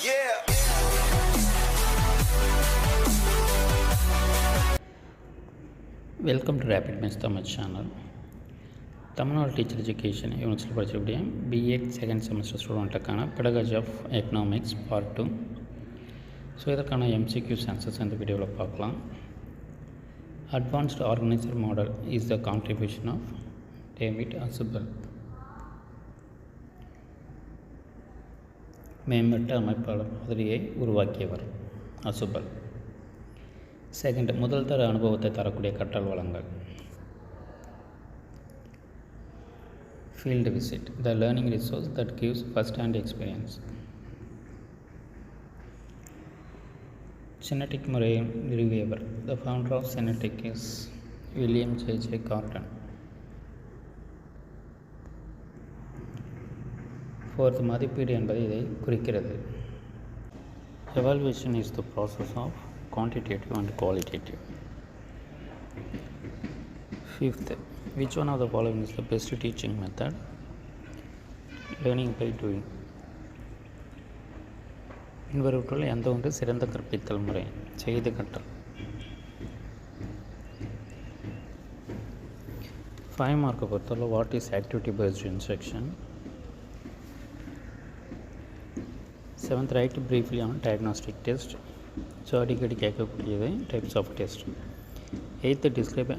Yeah. Welcome to rapid minds Tamil channel. Tamil Nadu teacher education university படிச்சக்கூடிய BA second semester ஸ்டூடெண்ட்டுக்கான pedagogy of economics part 2. So இதற்கான MCQs answers இந்த வீடியோவில் பார்க்கலாம். Advanced organiser model is the contribution of David Ausubel. மேம்பட்ட அமைப்பாளர் மாதிரியை உருவாக்கியவர் அசுபல். செகண்ட், முதல் தர அனுபவத்தை தரக்கூடிய கற்றல் வளங்கள். Field visit, the learning resource that gives first hand experience. Genetic முறையை நிறுவியவர். The founder of genetic is William J Gordon. Fourth, மதிப்பீடு என்பது இதை குறிக்கிறது. Evaluation is the process of quantitative and qualitative. Fifth, which one of the following is the best teaching method? Learning by doing. இன்வருவற்றுள் எந்த ஒன்று சிறந்த கற்பித்தல் முறை? செய்து கற்றல். 5 மார்க்கை பொறுத்தவரை what is activity based instruction. 7th, write briefly on diagnostic test. So அடிக்கடி கேட்கக்கூடியது types of test. 8th, describe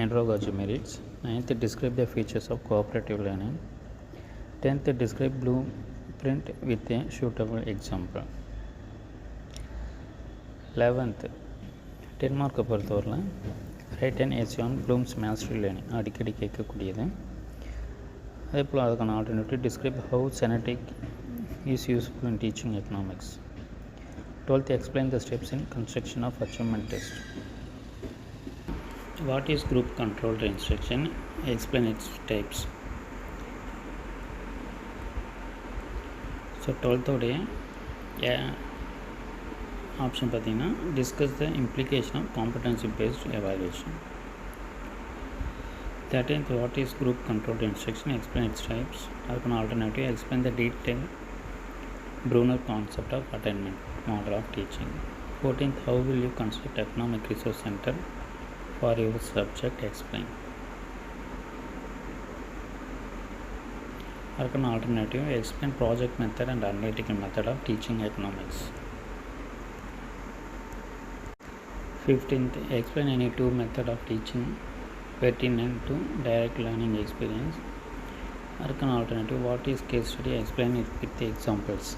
andragogy merits. 9th, describe the features of cooperative learning. 10th, describe blueprint with a suitable example. 11th, 10 மார்க்கை பொறுத்தவரையில் write an essay on Bloom's mastery learning அடிக்கடி கேட்கக்கூடியது. அதே போல் அதுக்கான alternative describe how genetic is useful in teaching economics. 12th, explain the steps in construction of achievement test. What is group controlled instruction? Explain its types. So 12th உடைய option பார்த்தீங்கன்னா discuss the implication of competency based evaluation. 13th, what is group controlled instruction? Explain its types. அதுக்கான alternative explain the detail Bruner concept of attainment model of teaching. 14th, how will you construct economic resource center for your subject? Explain. அதுக்கான alternative explain project method and analytical method of teaching economics. 15th, explain any two method of teaching pertinent to direct learning experience. அதுக்கான alternative what is case study? Explain it with examples.